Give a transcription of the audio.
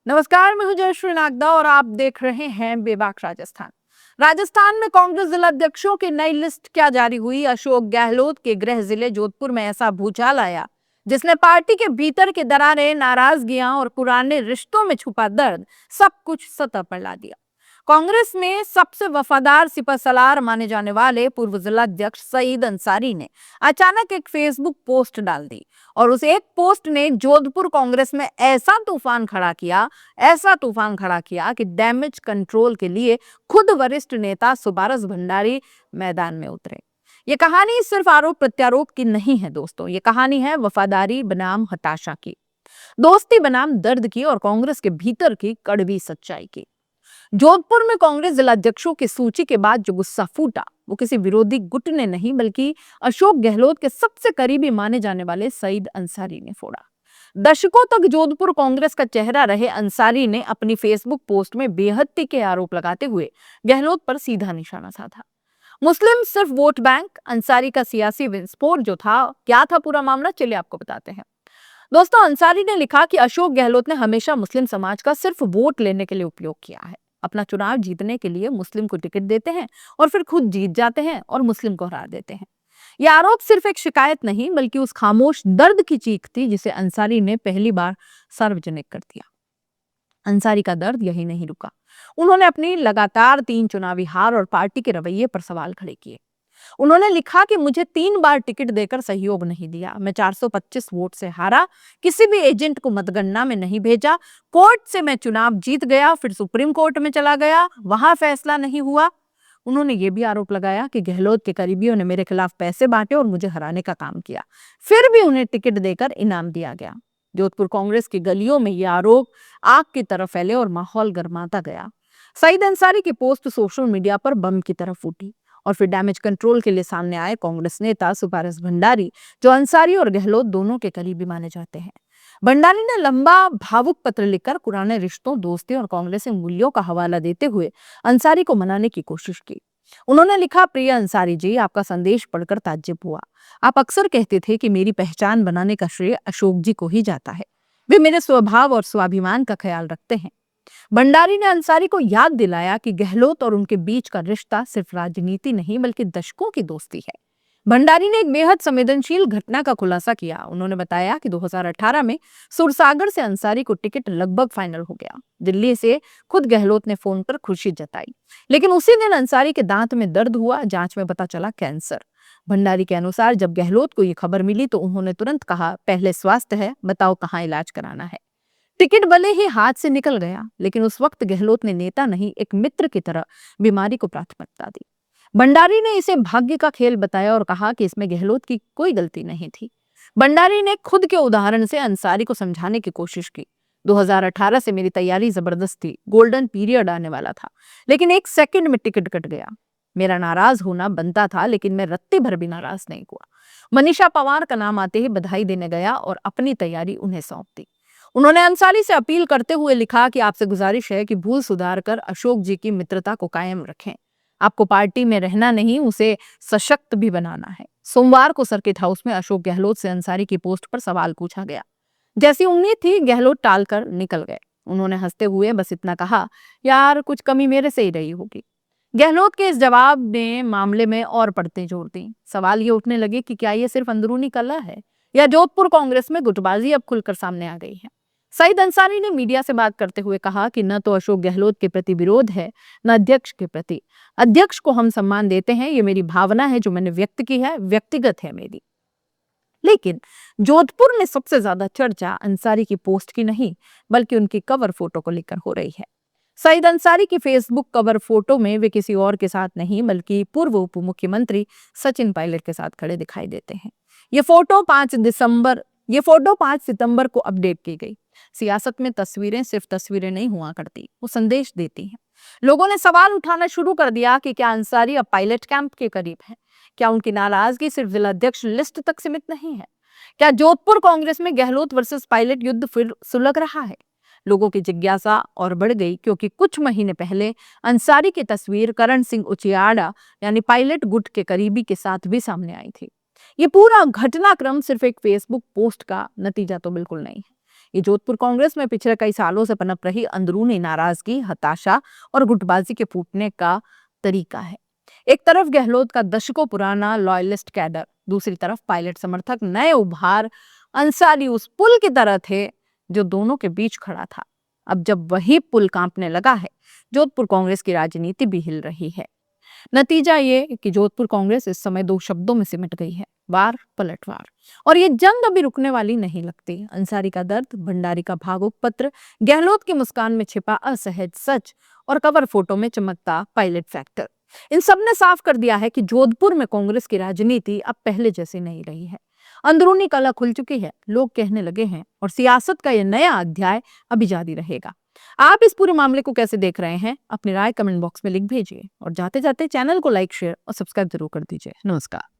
नमस्कार, मैं हूं जयश्री नागदा और आप देख रहे हैं बेबाक राजस्थान। राजस्थान में कांग्रेस जिला अध्यक्षों की नई लिस्ट क्या जारी हुई? अशोक गहलोत के गृह जिले जोधपुर में ऐसा भूचाल आया जिसने पार्टी के भीतर की दरारें, नाराजगियां और पुराने रिश्तों में छुपा दर्द सब कुछ सतह पर ला दिया। कांग्रेस में सबसे वफादार सिपहसालार माने जाने वाले पूर्व जिला अध्यक्ष सईद अंसारी ने अचानक एक फेसबुक पोस्ट डाल दी और उस एक पोस्ट ने जोधपुर कांग्रेस में ऐसा तूफान खड़ा किया कि डैमेज कंट्रोल के लिए खुद वरिष्ठ नेता सुबारस भंडारी मैदान में उतरे। ये कहानी सिर्फ आरोप प्रत्यारोप की नहीं है दोस्तों, ये कहानी है वफादारी बनाम हताशा की, दोस्ती बनाम दर्द की और कांग्रेस के भीतर की कड़वी सच्चाई की। जोधपुर में कांग्रेस जिलाध्यक्षों की सूची के बाद जो गुस्सा फूटा वो किसी विरोधी गुट ने नहीं बल्कि अशोक गहलोत के सबसे करीबी माने जाने वाले सईद अंसारी ने फोड़ा। दशकों तक जोधपुर कांग्रेस का चेहरा रहे अंसारी ने अपनी फेसबुक पोस्ट में बेहद के आरोप लगाते हुए गहलोत पर सीधा निशाना साधा। मुस्लिम सिर्फ वोट बैंक, अंसारी का सियासी विस्फोट जो था, क्या था पूरा मामला, चलिए आपको बताते हैं। दोस्तों, अंसारी ने लिखा कि अशोक गहलोत ने हमेशा मुस्लिम समाज का सिर्फ वोट लेने के लिए उपयोग किया है। अपना चुनाव जीतने के लिए मुस्लिम को टिकट देते हैं और फिर खुद जीत जाते हैं और मुस्लिम को हरा देते हैं। यह आरोप सिर्फ एक शिकायत नहीं बल्कि उस खामोश दर्द की चीख थी जिसे अंसारी ने पहली बार सार्वजनिक कर दिया। अंसारी का दर्द यही नहीं रुका। उन्होंने अपनी लगातार 3 चुनावी हार और पार्टी के रवैये पर सवाल खड़े किए। उन्होंने लिखा कि मुझे 3 बार टिकट देकर सहयोग नहीं दिया, मैं 425 वोट से हारा, किसी भी एजेंट को मतगणना में नहीं भेजा, कोर्ट से मैं चुनाव जीत गया, फिर सुप्रीम कोर्ट में चला गया, वहां फैसला नहीं हुआ। उन्होंने ये भी आरोप लगाया कि गहलोत के करीबियों ने मेरे खिलाफ पैसे बांटे और मुझे हराने का काम किया, फिर भी उन्हें टिकट देकर इनाम दिया गया। जोधपुर कांग्रेस की गलियों में ये आरोप आग की तरह फैले और माहौल गर्माता गया। सईद अंसारी की पोस्ट सोशल मीडिया पर बम की तरह फूटी और फिर डैमेज कंट्रोल के लिए सामने आए कांग्रेस नेता सुबारस भंडारी, जो अंसारी और गहलोत दोनों के करीबी माने जाते हैं। भंडारी ने लंबा भावुक पत्र लिखकर पुराने रिश्तों, दोस्ती और कांग्रेसी मूल्यों का हवाला देते हुए अंसारी को मनाने की कोशिश की। उन्होंने लिखा, प्रिय अंसारी जी, आपका संदेश पढ़कर ताज्जुब हुआ। आप अक्सर कहते थे कि मेरी पहचान बनाने का श्रेय अशोक जी को ही जाता है। वे मेरे स्वभाव और स्वाभिमान का ख्याल रखते हैं। भंडारी ने अंसारी को याद दिलाया कि गहलोत और उनके बीच का रिश्ता सिर्फ राजनीति नहीं बल्कि दशकों की दोस्ती है। भंडारी ने एक बेहद संवेदनशील घटना का खुलासा किया। उन्होंने बताया कि 2018 में सुरसागर से अंसारी को टिकट लगभग फाइनल हो गया। दिल्ली से खुद गहलोत ने फोन पर खुशी जताई, लेकिन उसी दिन अंसारी के दांत में दर्द हुआ। जांच में पता चला कैंसर। भंडारी के अनुसार जब गहलोत को ये खबर मिली तो उन्होंने तुरंत कहा, पहले स्वास्थ्य है, बताओ कहाँ इलाज कराना है। टिकट भले ही हाथ से निकल गया, लेकिन उस वक्त गहलोत ने नेता नहीं एक मित्र की तरह बीमारी को प्राथमिकता दी। भंडारी ने इसे भाग्य का खेल बताया और कहा कि इसमें गहलोत की कोई गलती नहीं थी। भंडारी ने खुद के उदाहरण से अंसारी को समझाने की कोशिश की। 2018 से मेरी तैयारी जबरदस्त थी, गोल्डन पीरियड आने वाला था, लेकिन एक सेकंड में टिकट कट गया। मेरा नाराज होना बनता था, लेकिन मैं रत्ती भर भी नाराज नहीं हुआ। मनीषा पवार का नाम आते ही बधाई देने गया और अपनी तैयारी उन्हें सौंप दी। उन्होंने अंसारी से अपील करते हुए लिखा कि आपसे गुजारिश है कि भूल सुधार कर अशोक जी की मित्रता को कायम रखें। आपको पार्टी में रहना नहीं, उसे सशक्त भी बनाना है। सोमवार को सर्किट हाउस में अशोक गहलोत से अंसारी की पोस्ट पर सवाल पूछा गया। जैसी उम्मीद थी, गहलोत टालकर निकल गए। उन्होंने हंसते हुए बस इतना कहा, यार कुछ कमी मेरे से ही रही होगी। गहलोत के इस जवाब ने मामले में और पड़ते जोड़ दी। सवाल ये उठने लगे कि क्या ये सिर्फ अंदरूनी कलह है या जोधपुर कांग्रेस में गुटबाजी अब खुलकर सामने आ गई है। सईद अंसारी ने मीडिया से बात करते हुए कहा कि न तो अशोक गहलोत के प्रति विरोध है, न अध्यक्ष के प्रति। अध्यक्ष को हम सम्मान देते हैं, ये मेरी भावना है जो मैंने व्यक्त की है, व्यक्तिगत है मेरी। लेकिन जोधपुर में सबसे ज्यादा चर्चा अंसारी की पोस्ट की नहीं बल्कि उनकी कवर फोटो को लेकर हो रही है। सईद अंसारी की फेसबुक कवर फोटो में वे किसी और के साथ नहीं बल्कि पूर्व उप मुख्यमंत्री सचिन पायलट के साथ खड़े दिखाई देते हैं। ये फोटो 5 सितंबर को अपडेट की गई। सियासत में तस्वीरें सिर्फ तस्वीरें नहीं हुआ करती, वो संदेश देती हैं। लोगों ने सवाल उठाना शुरू कर दिया कि क्या अंसारी अब पायलट कैंप के करीब है? क्या उनकी नाराजगी सिर्फ जिला अध्यक्ष लिस्ट तक सीमित नहीं है? क्या जोधपुर कांग्रेस में गहलोत वर्सेस पायलट युद्ध फिर सुलग रहा है? लोगों की जिज्ञासा और बढ़ गई क्योंकि कुछ महीने पहले अंसारी की तस्वीर करण सिंह उचियाड़ा यानी पायलट गुट के करीबी के साथ भी सामने आई थी। ये पूरा घटनाक्रम सिर्फ एक फेसबुक पोस्ट का नतीजा तो बिल्कुल नहीं है। ये जोधपुर कांग्रेस में पिछले कई सालों से पनप रही अंदरूनी नाराजगी, हताशा और गुटबाजी के फूटने का तरीका है। एक तरफ गहलोत का दशकों पुराना लॉयलिस्ट कैडर, दूसरी तरफ पायलट समर्थक नए उभार अंसारी उस पुल की तरह थे जो दोनों के बीच खड़ा था। अब जब वही पुल कांपने लगा है, जोधपुर कांग्रेस की राजनीति भी हिल रही है। नतीजा ये कि जोधपुर कांग्रेस इस समय दो शब्दों में सिमट गई है, वार पलटवार। और ये जंग अभी रुकने वाली नहीं लगती। अंसारी का दर्द, भंडारी का भावुक पत्र, गहलोत की मुस्कान में छिपा असहज सच और कवर फोटो में चमकता पायलट फैक्टर, इन सब ने साफ कर दिया है कि जोधपुर में कांग्रेस की राजनीति अब पहले जैसी नहीं रही है। अंदरूनी कला खुल चुकी है, लोग कहने लगे हैं, और सियासत का यह नया अध्याय अभी जारी रहेगा। आप इस पूरे मामले को कैसे देख रहे हैं? अपनी राय कमेंट बॉक्स में लिख भेजिए और जाते जाते चैनल को लाइक, शेयर और सब्सक्राइब जरूर कर दीजिए। नमस्कार।